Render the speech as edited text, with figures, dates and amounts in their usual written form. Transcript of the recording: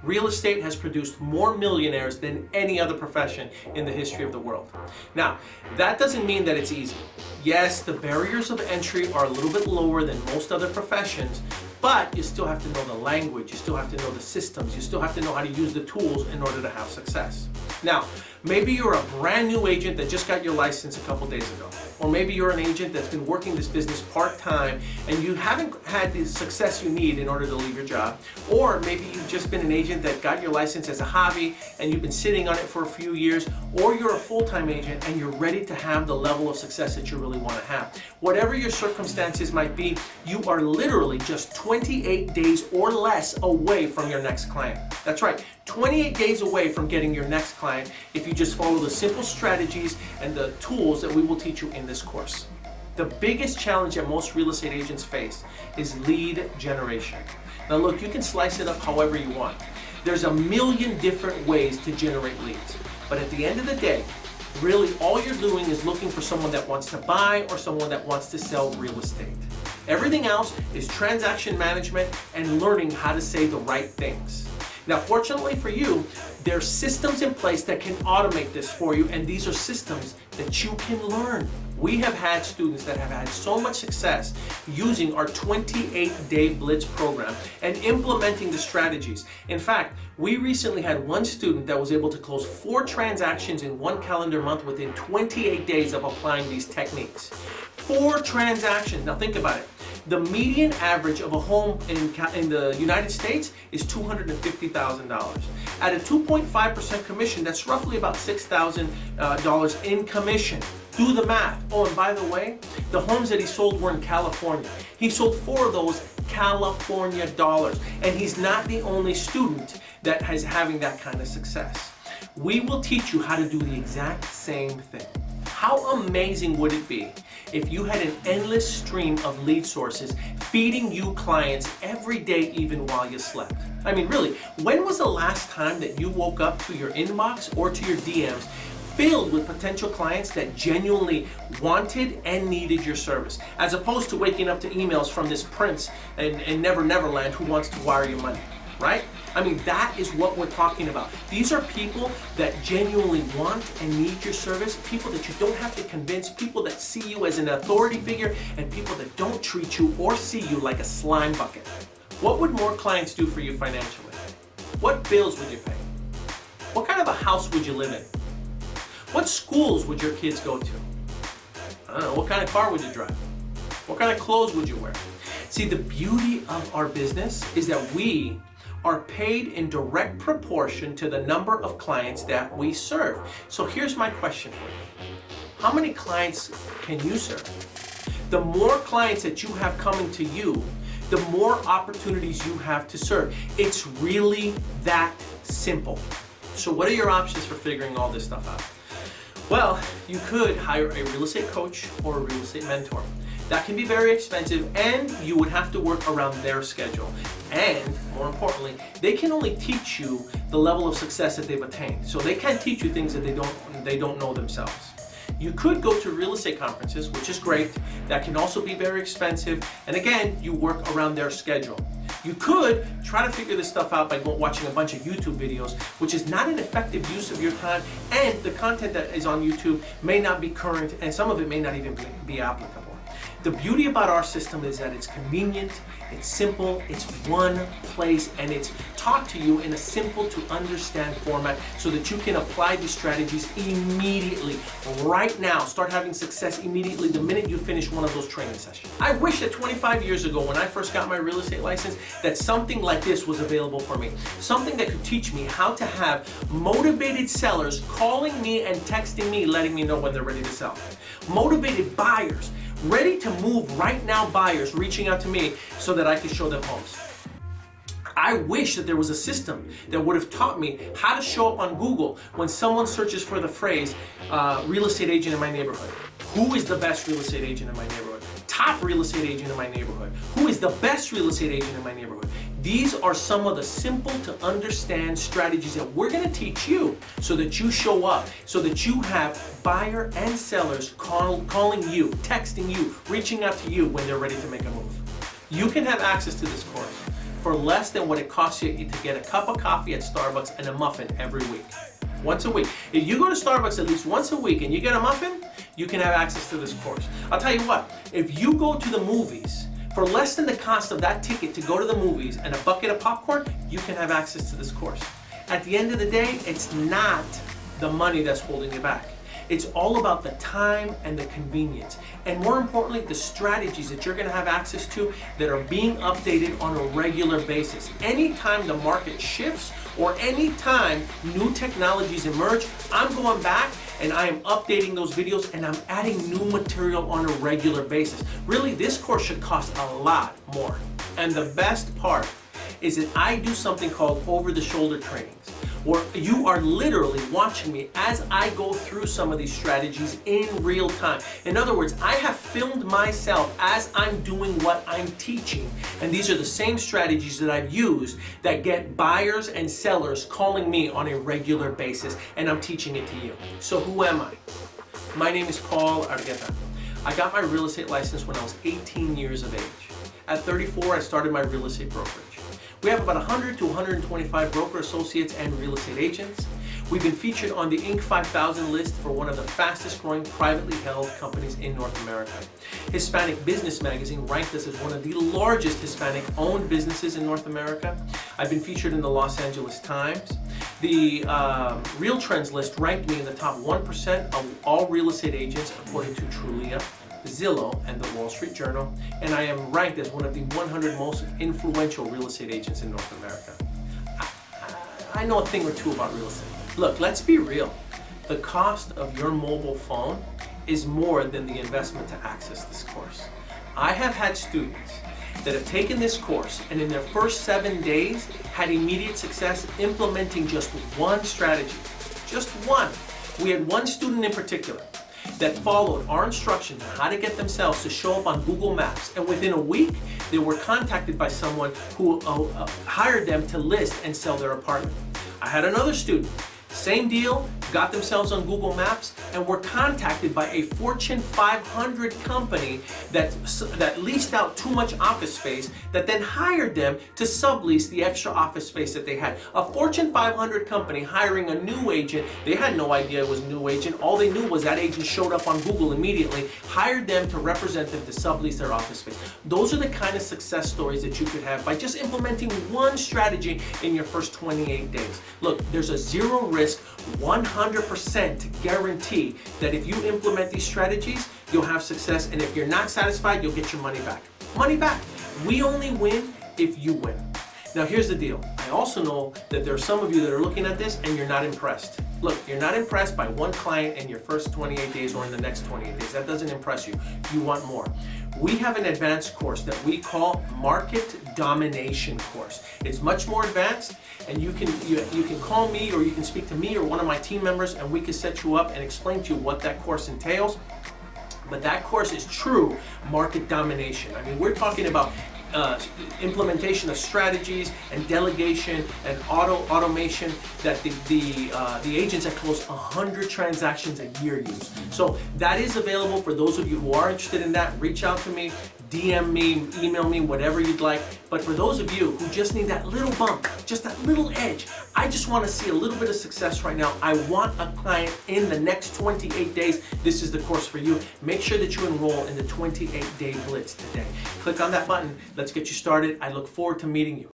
real estate has produced more millionaires than any other profession in the history of the world. Now, that doesn't mean that it's easy. Yes, the barriers of entry are a little bit lower than most other professions, but you still have to know the language, you still have to know the systems, you still have to know how to use the tools in order to have success. Now, maybe you're a brand new agent that just got your license a couple days ago. Or maybe you're an agent that's been working this business part-time and you haven't had the success you need in order to leave your job. Or maybe you've just been an agent that got your license as a hobby and you've been sitting on it for a few years. Or you're a full-time agent and you're ready to have the level of success that you really want to have. Whatever your circumstances might be, you are literally just 28 days or less away from your next client. That's right, 28 days away from getting your next client if you just follow the simple strategies and the tools that we will teach you in this course. The biggest challenge that most real estate agents face is lead generation. Now look, you can slice it up however you want. There's a million different ways to generate leads. But at the end of the day, really all you're doing is looking for someone that wants to buy or someone that wants to sell real estate. Everything else is transaction management and learning how to say the right things. Now, fortunately for you, there's systems in place that can automate this for you, and these are systems that you can learn. We have had students that have had so much success using our 28-day Blitz program and implementing the strategies. In fact, we recently had one student that was able to close 4 transactions in 1 calendar month within 28 days of applying these techniques. 4 transactions. Now think about it. The median average of a home in the United States is $250,000. At a 2.5% commission, that's roughly about $6,000 in commission. Do the math. Oh, and by the way, the homes that he sold were in California. He sold 4 of those California dollars. And he's not the only student that is having that kind of success. We will teach you how to do the exact same thing. How amazing would it be if you had an endless stream of lead sources feeding you clients every day, even while you slept? I mean, really, when was the last time that you woke up to your inbox or to your DMs filled with potential clients that genuinely wanted and needed your service, as opposed to waking up to emails from this prince in Never Neverland who wants to wire you money, right? I mean, that is what we're talking about. These are people that genuinely want and need your service, people that you don't have to convince, people that see you as an authority figure, and people that don't treat you or see you like a slime bucket. What would more clients do for you financially? What bills would you pay? What kind of a house would you live in? What schools would your kids go to? I don't know, what kind of car would you drive? What kind of clothes would you wear? See, the beauty of our business is that we are paid in direct proportion to the number of clients that we serve. So here's my question for you. How many clients can you serve? The more clients that you have coming to you, the more opportunities you have to serve. It's really that simple. So what are your options for figuring all this stuff out? Well, you could hire a real estate coach or a real estate mentor. That can be very expensive, and you would have to work around their schedule. And more importantly, they can only teach you the level of success that they've attained. So they can't teach you things that they don't know themselves. You could go to real estate conferences, which is great. That can also be very expensive. And again, you work around their schedule. You could try to figure this stuff out by watching a bunch of YouTube videos, which is not an effective use of your time, and the content that is on YouTube may not be current, and some of it may not even be applicable. The beauty about our system is that it's convenient, it's simple, it's one place, and it's taught to you in a simple to understand format so that you can apply these strategies immediately, right now. Start having success immediately the minute you finish one of those training sessions. I wish that 25 years ago, when I first got my real estate license, that something like this was available for me. Something that could teach me how to have motivated sellers calling me and texting me, letting me know when they're ready to sell. Motivated buyers, ready to move right now buyers reaching out to me so that I could show them homes. I wish that there was a system that would have taught me how to show up on Google when someone searches for the phrase real estate agent in my neighborhood. Who is the best real estate agent in my neighborhood? Top real estate agent in my neighborhood. Who is the best real estate agent in my neighborhood? These are some of the simple to understand strategies that we're going to teach you so that you show up, so that you have buyer and sellers calling you, texting you, reaching out to you when they're ready to make a move. You can have access to this course for less than what it costs you to get a cup of coffee at Starbucks and a muffin every week. Once a week. If you go to Starbucks at least once a week and you get a muffin, you can have access to this course. I'll tell you what, if you go to the movies for less than the cost of that ticket to go to the movies and a bucket of popcorn, you can have access to this course. At the end of the day, it's not the money that's holding you back. It's all about the time and the convenience. And more importantly, the strategies that you're gonna have access to that are being updated on a regular basis. Anytime the market shifts or anytime new technologies emerge, I'm going back and I am updating those videos and I'm adding new material on a regular basis. Really, this course should cost a lot more. And the best part is that I do something called over-the-shoulder trainings, where you are literally watching me as I go through some of these strategies in real time. In other words, I have filmed myself as I'm doing what I'm teaching. And these are the same strategies that I've used that get buyers and sellers calling me on a regular basis, and I'm teaching it to you. So who am I? My name is Paul Argueta. I got my real estate license when I was 18 years of age. At 34, I started my real estate brokerage. We have about 100 to 125 broker associates and real estate agents. We've been featured on the Inc. 5000 list for one of the fastest growing privately held companies in North America. Hispanic Business Magazine ranked us as one of the largest Hispanic owned businesses in North America. I've been featured in the Los Angeles Times. The Real Trends list ranked me in the top 1% of all real estate agents according to Trulia, Zillow, and the Wall Street Journal, and I am ranked as one of the 100 most influential real estate agents in North America. I know a thing or two about real estate. Look, let's be real. The cost of your mobile phone is more than the investment to access this course. I have had students that have taken this course and in their first 7 days had immediate success implementing just one strategy. Just one. We had one student in particular that followed our instructions on how to get themselves to show up on Google Maps. And within a week, they were contacted by someone who hired them to list and sell their apartment. I had another student, same deal, got themselves on Google Maps and were contacted by a Fortune 500 company that leased out too much office space, that then hired them to sublease the extra office space that they had. A Fortune 500 company hiring a new agent. They had no idea it was a new agent. All they knew was that agent showed up on Google immediately, hired them to represent them to sublease their office space. Those are the kind of success stories that you could have by just implementing one strategy in your first 28 days. Look, there's a zero risk, 100% guarantee that if you implement these strategies, you'll have success, and if you're not satisfied, you'll get your money back. Money back. We only win if you win. Now here's the deal. I also know that there are some of you that are looking at this and you're not impressed. Look, you're not impressed by one client in your first 28 days or in the next 28 days. That doesn't impress you. You want more. We have an advanced course that we call Market Domination course. It's much more advanced, and you can call me or you can speak to me or one of my team members and we can set you up and explain to you what that course entails. But that course is true market domination. I mean, we're talking about implementation of strategies and delegation and automation that the agents that close 100 transactions a year use. So that is available for those of you who are interested in that. Reach out to me, DM me, email me, whatever you'd like. But for those of you who just need that little bump, just that little edge, I just want to see a little bit of success right now. I want a client in the next 28 days. This is the course for you. Make sure that you enroll in the 28-day blitz today. Click on that button. Let's get you started. I look forward to meeting you.